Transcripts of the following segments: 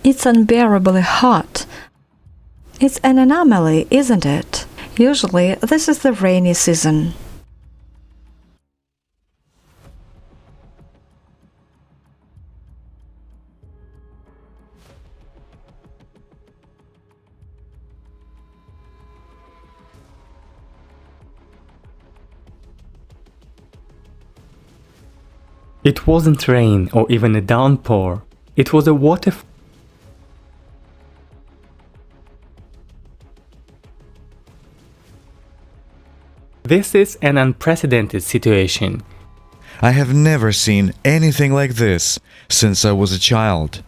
It's unbearably hot. It's an anomaly, isn't it? Usually, this is the rainy season. It wasn't rain or even a downpour. It was a waterfall. This is an unprecedented situation. I have never seen anything like this since I was a child.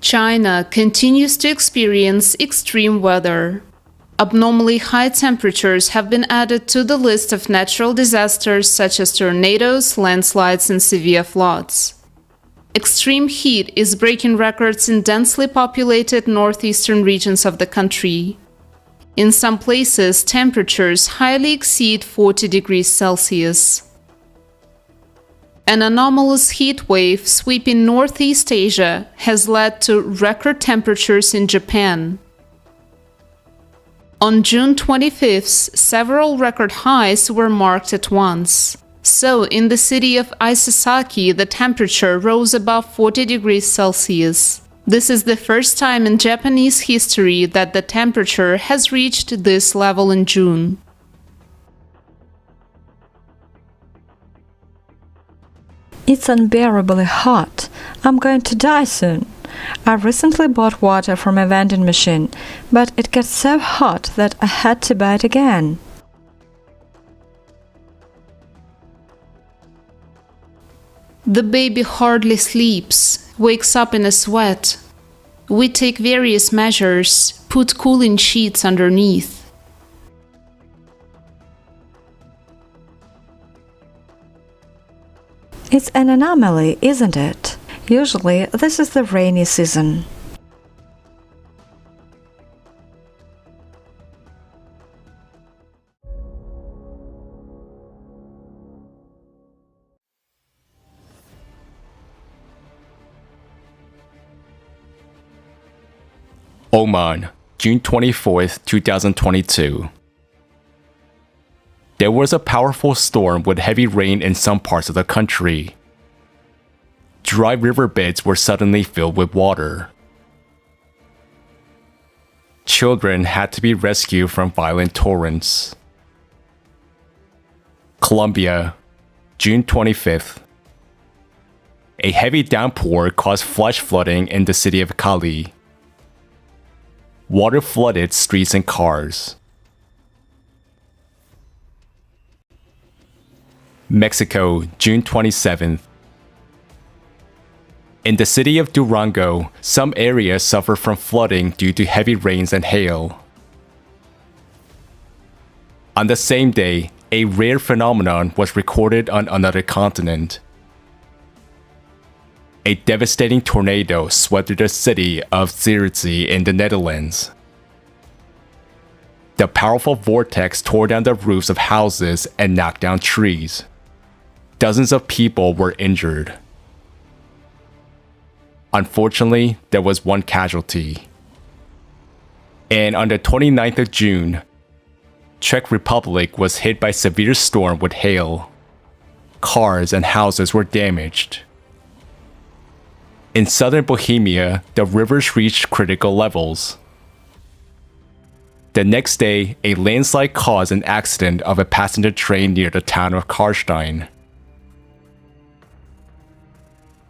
China continues to experience extreme weather. Abnormally high temperatures have been added to the list of natural disasters such as tornadoes, landslides, and severe floods. Extreme heat is breaking records in densely populated northeastern regions of the country. In some places, temperatures highly exceed 40 degrees Celsius. An anomalous heat wave sweeping Northeast Asia has led to record temperatures in Japan. On June 25th, several record highs were marked at once. So, in the city of Ilesaki, the temperature rose above 40 degrees Celsius. This is the first time in Japanese history that the temperature has reached this level in June. It's unbearably hot. I'm going to die soon. I recently bought water from a vending machine, but it got so hot that I had to buy it again. The baby hardly sleeps, wakes up in a sweat. We take various measures, put cooling sheets underneath. It's an anomaly, isn't it? Usually, this is the rainy season. Oman, June 24th, 2022. There was a powerful storm with heavy rain in some parts of the country. Dry riverbeds were suddenly filled with water. Children had to be rescued from violent torrents. Colombia, June 25th. A heavy downpour caused flash flooding in the city of Cali. Water flooded streets and cars. Mexico, June 27th. In the city of Durango, some areas suffer from flooding due to heavy rains and hail. On the same day, a rare phenomenon was recorded on another continent. A devastating tornado swept through the city of Imereti in the Netherlands. The powerful vortex tore down the roofs of houses and knocked down trees. Dozens of people were injured. Unfortunately, there was one casualty. And on the 29th of June, Czech Republic was hit by a severe storm with hail. Cars and houses were damaged. In southern Bohemia, the rivers reached critical levels. The next day, a landslide caused an accident of a passenger train near the town of Karstein.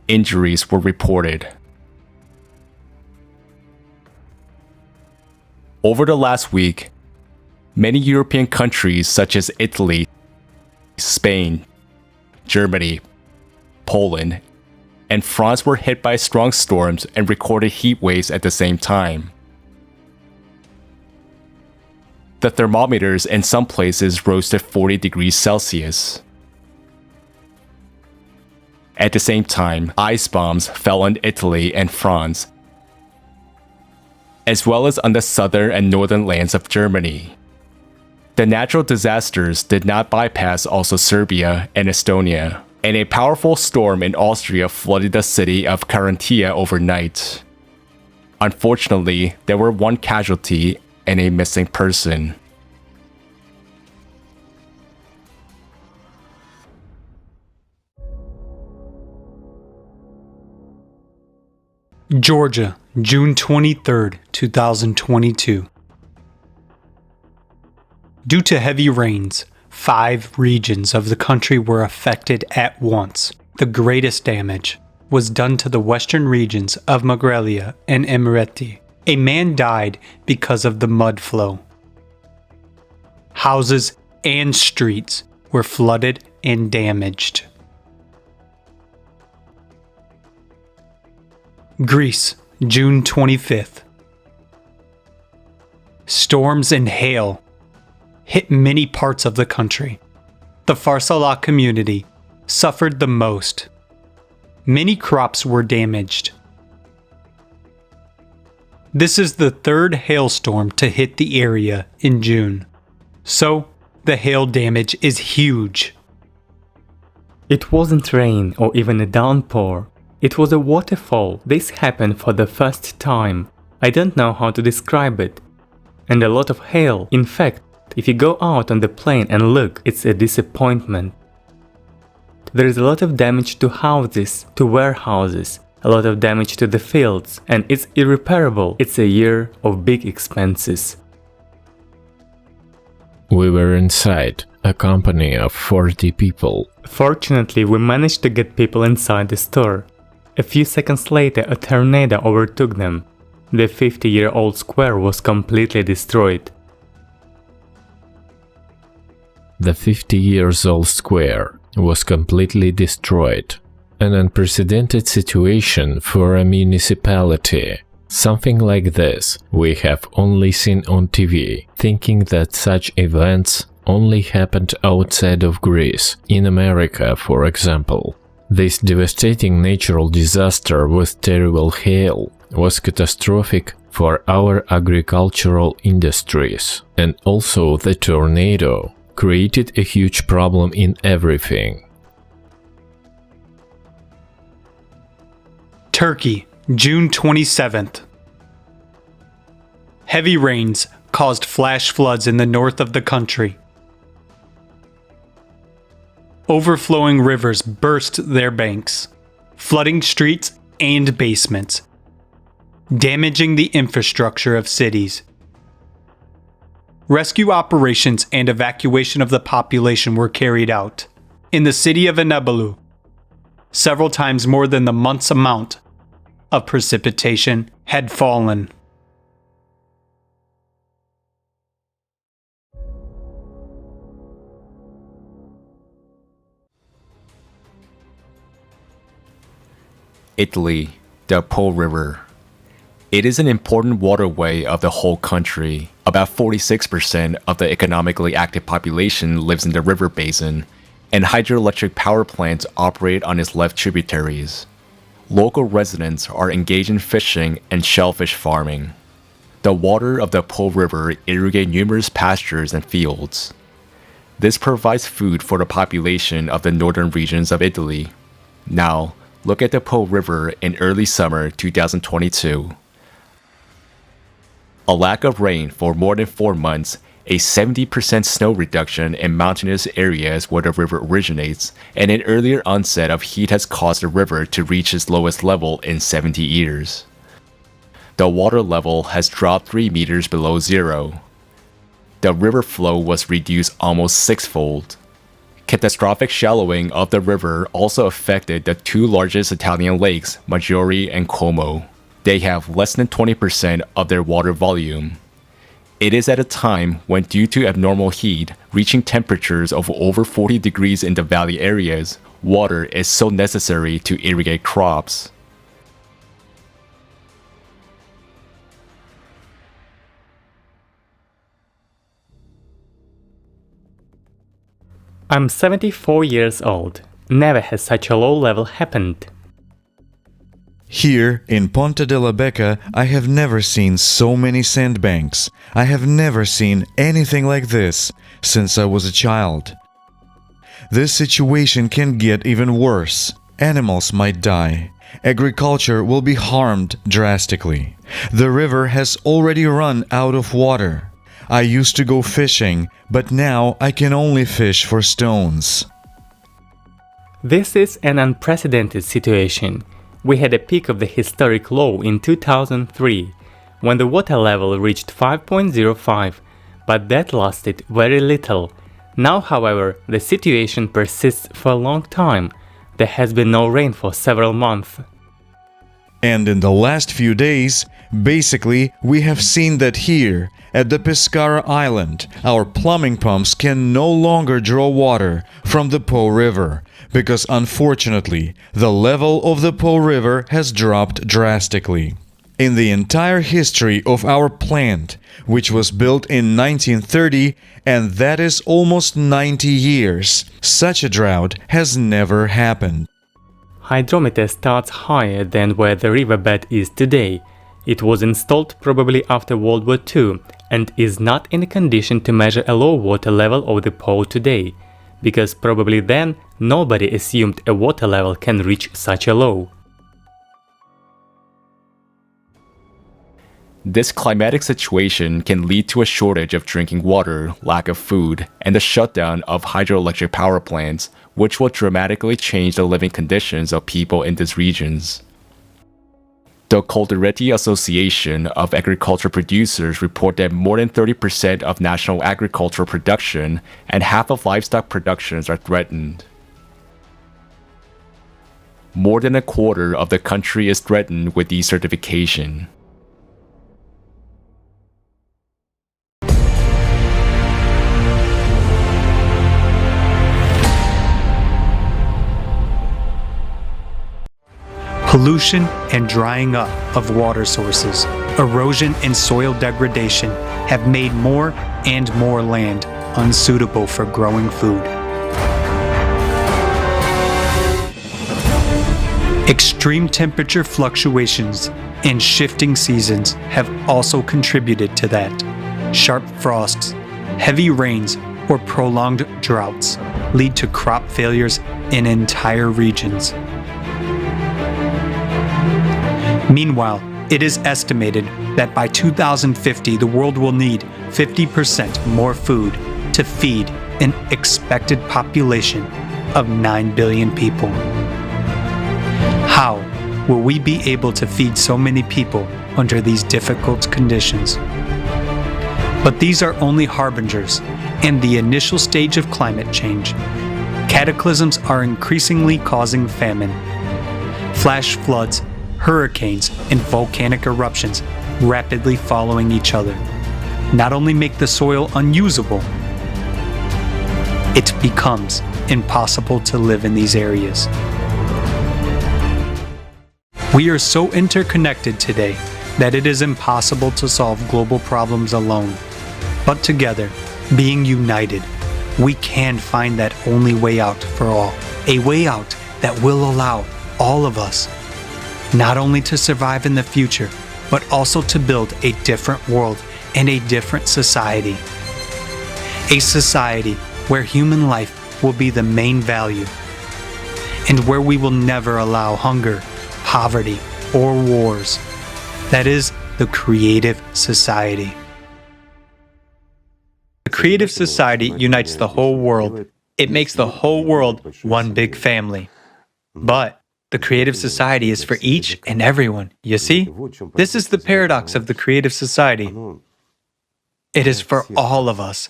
Injuries were reported. Over the last week, many European countries such as Italy, Spain, Germany, Poland, and France were hit by strong storms and recorded heat waves at the same time. The thermometers in some places rose to 40 degrees Celsius. At the same time, ice bombs fell on Italy and France, as well as on the southern and northern lands of Germany. The natural disasters did not bypass also Serbia and Estonia, and a powerful storm in Austria flooded the city of Carinthia overnight. Unfortunately, there were one casualty and a missing person. Georgia, June 23, 2022. Due to heavy rains, 5 regions of the country were affected at once. The greatest damage was done to the western regions of Mingrelia and Imereti. A man died because of the mud flow. Houses and streets were flooded and damaged. Greece, June 25th. Storms and hail hit many parts of the country. The Farsala community suffered the most. Many crops were damaged. This is the 3rd hailstorm to hit the area in June, so the hail damage is huge. It wasn't rain or even a downpour. It was a waterfall. This happened for the first time. I don't know how to describe it. And a lot of hail. In fact, if you go out on the plain and look, it's a disappointment. There is a lot of damage to houses, to warehouses, a lot of damage to the fields, and it's irreparable. It's a year of big expenses. We were inside, a company of 40 people. Fortunately, we managed to get people inside the store. A few seconds later, a tornado overtook them. The 50-year-old square was completely destroyed. The 50-year-old square was completely destroyed. An unprecedented situation for a municipality. Something like this we have only seen on TV, thinking that such events only happened outside of Greece, in America for example. This devastating natural disaster with terrible hail was catastrophic for our agricultural industries, and also the tornado created a huge problem in everything. Turkey, June 27th. Heavy rains caused flash floods in the north of the country. Overflowing rivers burst their banks, flooding streets and basements, damaging the infrastructure of cities. Rescue operations and evacuation of the population were carried out. In the city of Anadolu, several times more than the month's amount of precipitation had fallen. Italy, the Po River. It is an important waterway of the whole country. About 46% of the economically active population lives in the river basin, and hydroelectric power plants operate on its left tributaries. Local residents are engaged in fishing and shellfish farming. The water of the Po River irrigates numerous pastures and fields. This provides food for the population of the northern regions of Italy. Now, look at the Po River in early summer 2022. A lack of rain for more than 4 months, a 70% snow reduction in mountainous areas where the river originates, and an earlier onset of heat has caused the river to reach its lowest level in 70 years. The water level has dropped 3 meters below zero. The river flow was reduced almost 6-fold. Catastrophic shallowing of the river also affected the 2 largest Italian lakes, Maggiore and Como. They have less than 20% of their water volume. It is at a time when, due to abnormal heat, reaching temperatures of over 40 degrees in the valley areas, water is so necessary to irrigate crops. I'm 74 years old. Never has such a low level happened. Here in Ponta de la Beca, I have never seen so many sandbanks. I have never seen anything like this since I was a child. This situation can get even worse. Animals might die. Agriculture will be harmed drastically. The river has already run out of water. I used to go fishing, but now I can only fish for stones. This is an unprecedented situation. We had a peak of the historic low in 2003, when the water level reached 5.05, but that lasted very little. Now, however, the situation persists for a long time. There has been no rain for several months. And in the last few days, basically, we have seen that here, at the Pescara Island, our plumbing pumps can no longer draw water from the Po River, because unfortunately, the level of the Po River has dropped drastically. In the entire history of our plant, which was built in 1930, and that is almost 90 years, such a drought has never happened. Hydrometer starts higher than where the riverbed is today. It was installed probably after World War II and is not in a condition to measure a low water level of the Po today, because probably then nobody assumed a water level can reach such a low. This climatic situation can lead to a shortage of drinking water, lack of food, and the shutdown of hydroelectric power plants, which will dramatically change the living conditions of people in these regions. The Coldiretti Association of Agriculture Producers report that more than 30% of national agricultural production and half of livestock productions are threatened. More than a quarter of the country is threatened with desertification. Pollution and drying up of water sources, erosion and soil degradation have made more and more land unsuitable for growing food. Extreme temperature fluctuations and shifting seasons have also contributed to that. Sharp frosts, heavy rains, or prolonged droughts lead to crop failures in entire regions. Meanwhile, it is estimated that by 2050 the world will need 50% more food to feed an expected population of 9 billion people. How will we be able to feed so many people under these difficult conditions? But these are only harbingers and the initial stage of climate change. Cataclysms are increasingly causing famine. Flash floods, hurricanes, and volcanic eruptions rapidly following each other not only make the soil unusable, it becomes impossible to live in these areas. We are so interconnected today that it is impossible to solve global problems alone. But together, being united, we can find that only way out for all. A way out that will allow all of us not only to survive in the future, but also to build a different world and a different society. A society where human life will be the main value, and where we will never allow hunger, poverty, or wars. That is the creative society. The creative society unites the whole world. It makes the whole world one big family. But the creative society is for each and everyone, you see? This is the paradox of the creative society. It is for all of us,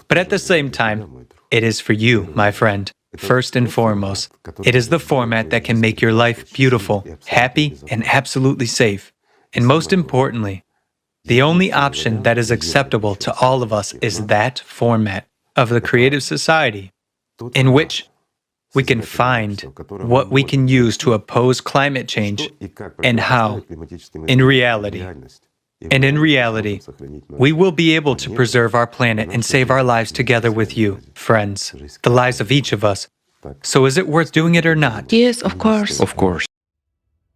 but at the same time, it is for you, my friend. First and foremost, it is the format that can make your life beautiful, happy, and absolutely safe. And most importantly, the only option that is acceptable to all of us is that format of the creative society, in which we can find what we can use to oppose climate change and how, in reality. And in reality, we will be able to preserve our planet and save our lives together with you, friends, the lives of each of us. So is it worth doing it or not? Yes, of course. Of course.